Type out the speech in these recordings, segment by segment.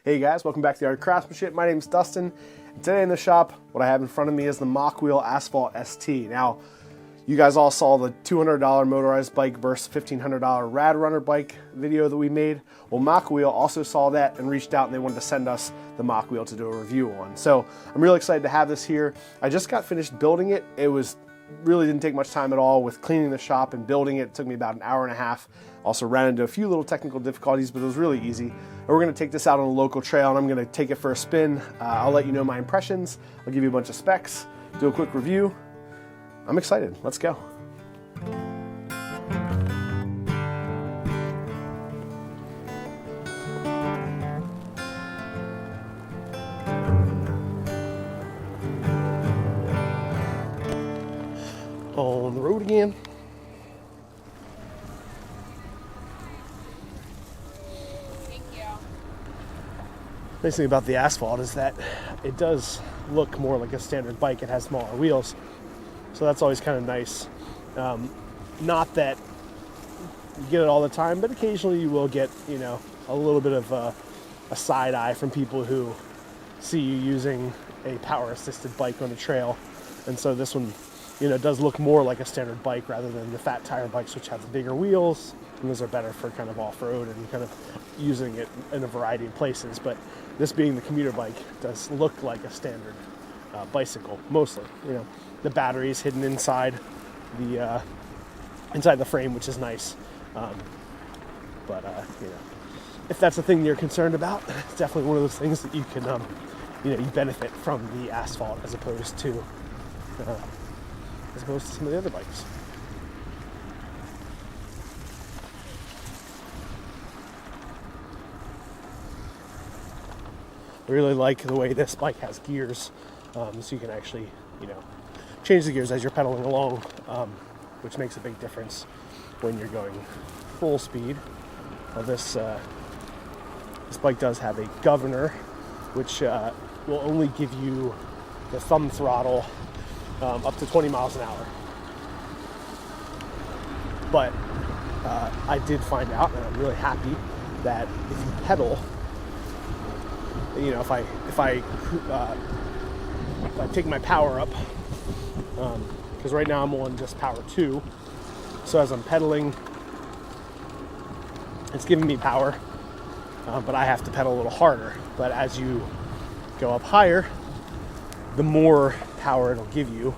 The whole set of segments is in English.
Hey guys, welcome back to the Art of Craftsmanship. My name is Dustin, and today in the shop, what I have in front of me is the Mokwheel Asphalt ST. Now, you guys all saw the $200 motorized bike versus $1,500 Rad Runner bike video that we made. Well, Mokwheel also saw that and reached out and they wanted to send us the Mokwheel to do a review on. So I'm really excited to have this here. I just got finished building it. Really didn't take much time at all with cleaning the shop and building it. It took me about an hour and a half. Also ran into a few little technical difficulties, but it was really easy. And we're gonna take this out on a local trail and I'm gonna take it for a spin. I'll let you know my impressions. I'll give you a bunch of specs, do a quick review. I'm excited, let's go. On the road again. Thank you. Nice thing about the asphalt is that it does look more like a standard bike. It has smaller wheels, so that's always kind of nice. Not that you get it all the time, but occasionally you will get, you know, a little bit of a side eye from people who see you using a power assisted bike on the trail, and so this one, you know, does look more like a standard bike rather than the fat tire bikes, which have the bigger wheels, and those are better for kind of off-road and kind of using it in a variety of places. But this being the commuter bike does look like a standard bicycle, mostly. You know, the battery is hidden inside the frame, which is nice. You know, if that's the thing you're concerned about, it's definitely one of those things that you can, you benefit from the asphalt as opposed to some of the other bikes. I really like the way this bike has gears, so you can actually, change the gears as you're pedaling along, which makes a big difference when you're going full speed. Well, this bike does have a governor, which will only give you the thumb throttle up to 20 miles an hour. But I did find out, and I'm really happy, that if you pedal, if I take my power up, because right now I'm on just power 2, so as I'm pedaling, it's giving me power, but I have to pedal a little harder. But as you go up higher, the more power it'll give you,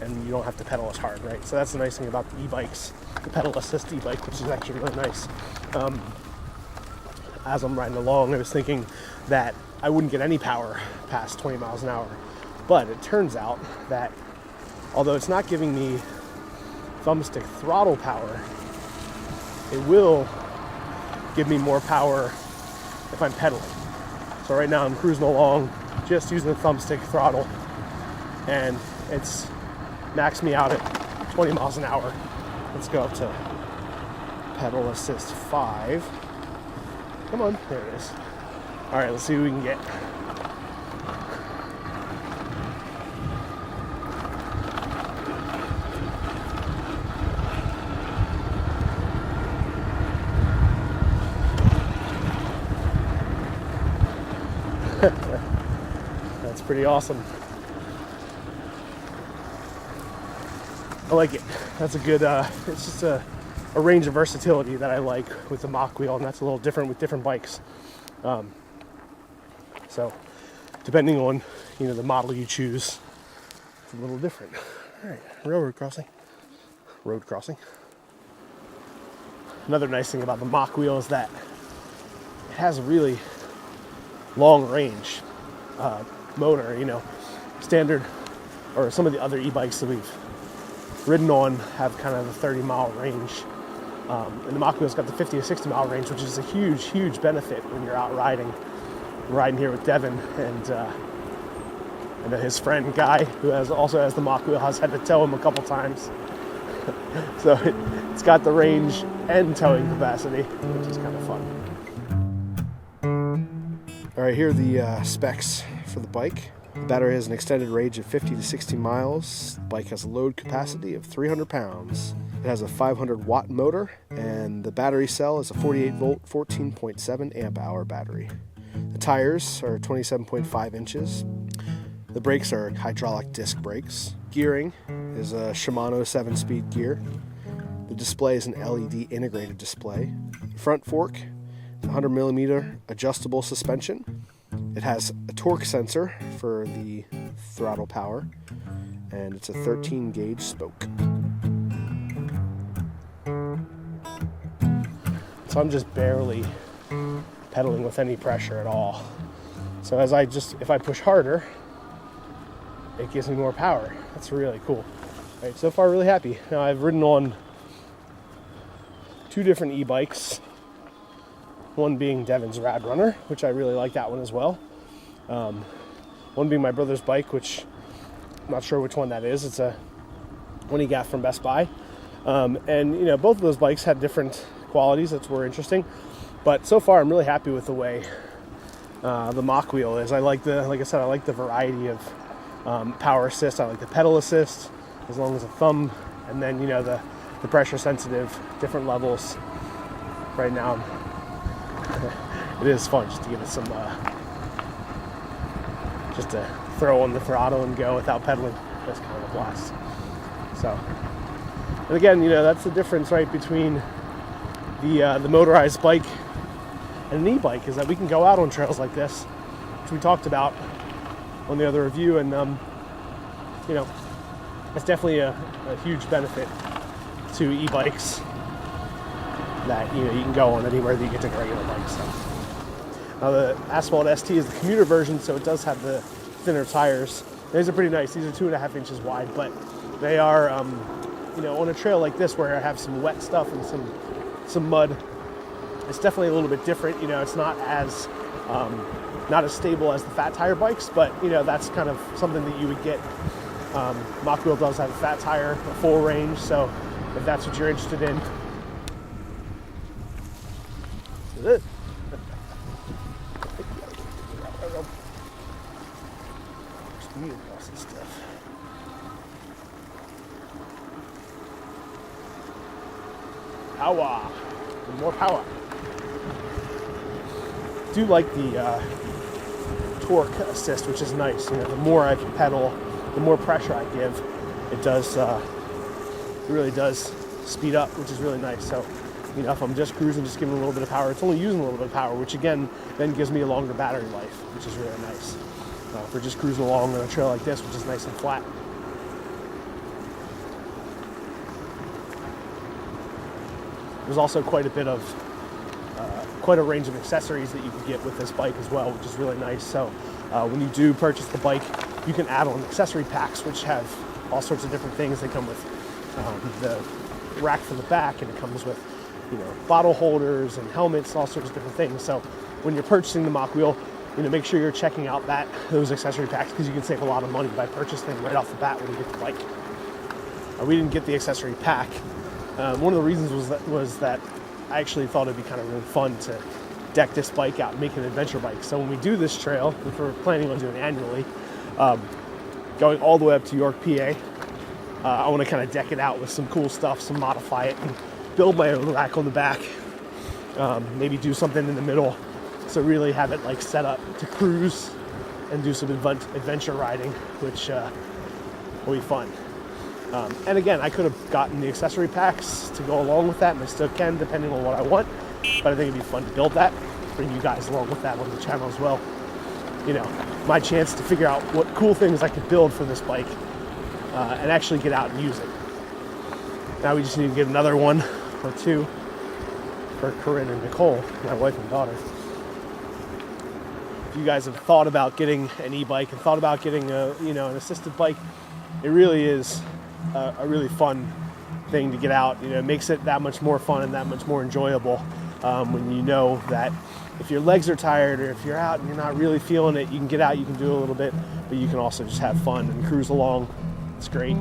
and you don't have to pedal as hard, right? So that's the nice thing about the e-bikes, the pedal assist e-bike, which is actually really nice. As I'm riding along, I was thinking that I wouldn't get any power past 20 miles an hour, but it turns out that although it's not giving me thumbstick throttle power, it will give me more power if I'm pedaling. So right now I'm cruising along just using the thumbstick throttle, and it's maxed me out at 20 miles an hour. Let's go up to pedal assist 5. Come on, there it is. All right, let's see what we can get. That's pretty awesome. I like it. That's a good, it's just a range of versatility that I like with the Mokwheel, and that's a little different with different bikes. So depending on, the model you choose, it's a little different. All right, railroad crossing. Road crossing. Another nice thing about the Mokwheel is that it has a really long range motor. Standard, or some of the other e-bikes that we've ridden on have kind of a 30-mile range, and the Mokwheel's got the 50 to 60-mile range, which is a huge benefit when you're out riding. I'm riding here with Devin, and I know his friend Guy, who also has the Mokwheel, has had to tow him a couple times. So it's got the range and towing capacity, which is kind of fun. All right, here are the specs for the bike. The battery has an extended range of 50 to 60 miles. The bike has a load capacity of 300 pounds. It has a 500 watt motor, and the battery cell is a 48 volt, 14.7 amp hour battery. The tires are 27.5 inches. The brakes are hydraulic disc brakes. Gearing is a Shimano 7-speed gear. The display is an LED integrated display. Front fork, 100mm adjustable suspension. It has a torque sensor for the throttle power, and it's a 13-gauge spoke. So I'm just barely pedaling with any pressure at all. So if I push harder, it gives me more power. That's really cool. All right, so far really happy. Now I've ridden on 2 different e-bikes. One being Devin's Rad Runner, which I really like that one as well. One being my brother's bike, which I'm not sure which one that is. It's a one he got from Best Buy. And you know, both of those bikes had different qualities that were interesting. But so far I'm really happy with the way the Mokwheel is. Like I said, I like the variety of power assist. I like the pedal assist, as long as a thumb, and then, you know, the pressure sensitive, different levels. Right now, it is fun just to give it some, just to throw on the throttle and go without pedaling. That's kind of a blast. So, and again, you know, that's the difference, right, between the motorized bike and an e-bike, is that we can go out on trails like this, which we talked about on the other review, and you know, it's definitely a huge benefit to e-bikes that, you know, you can go on anywhere that you get to regular bikes. So. Now the Asphalt ST is the commuter version, so it does have the thinner tires. These are pretty nice. These are 2.5 inches wide, but they are, you know, on a trail like this where I have some wet stuff and some mud, it's definitely a little bit different. You know, it's not as stable as the fat tire bikes, but you know, that's kind of something that you would get. Mokwheel does have a fat tire, a full range, so if that's what you're interested in. Speed across this stuff. Power, more power. I do like the torque assist, which is nice. You know, the more I pedal, the more pressure I give, it does. It really does speed up, which is really nice. So, you know, if I'm just cruising, just giving a little bit of power, it's only using a little bit of power, which again then gives me a longer battery life, which is really nice. If we're just cruising along on a trail like this, which is nice and flat. There's also quite a range of accessories that you can get with this bike as well, which is really nice. So when you do purchase the bike, you can add on accessory packs, which have all sorts of different things. They come with the rack for the back, and it comes with, you know, bottle holders and helmets, all sorts of different things. So when you're purchasing the Mokwheel, you know, make sure you're checking out those accessory packs, because you can save a lot of money by purchasing them right off the bat when you get the bike. We didn't get the accessory pack. One of the reasons was that I actually thought it'd be kind of really fun to deck this bike out and make an adventure bike. So when we do this trail, which we're planning on doing annually, going all the way up to York, PA, I want to kind of deck it out with some cool stuff, some modify it, and build my own rack on the back. Maybe do something in the middle, so really have it like set up to cruise and do some adventure riding, which will be fun. And again, I could have gotten the accessory packs to go along with that, and I still can, depending on what I want. But I think it'd be fun to build that, bring you guys along with that on the channel as well. You know, my chance to figure out what cool things I could build for this bike and actually get out and use it. Now we just need to get another one or two for Corinne and Nicole, my wife and daughter. If you guys have thought about getting an e-bike and thought about getting an assisted bike, it really is a really fun thing to get out. You know, it makes it that much more fun and that much more enjoyable when you know that if your legs are tired or if you're out and you're not really feeling it, you can get out, you can do a little bit, but you can also just have fun and cruise along. It's great.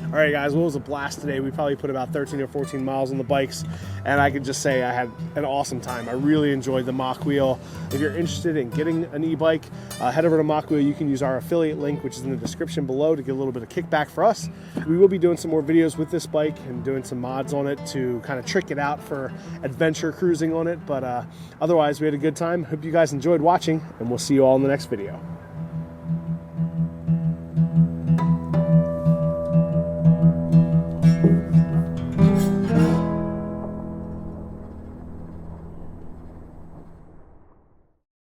All right, guys, well, it was a blast today. We probably put about 13 or 14 miles on the bikes, and I can just say I had an awesome time. I really enjoyed the Mokwheel. If you're interested in getting an e-bike, head over to Mokwheel. You can use our affiliate link, which is in the description below, to get a little bit of kickback for us. We will be doing some more videos with this bike and doing some mods on it to kind of trick it out for adventure cruising on it. But otherwise, we had a good time. Hope you guys enjoyed watching, and we'll see you all in the next video.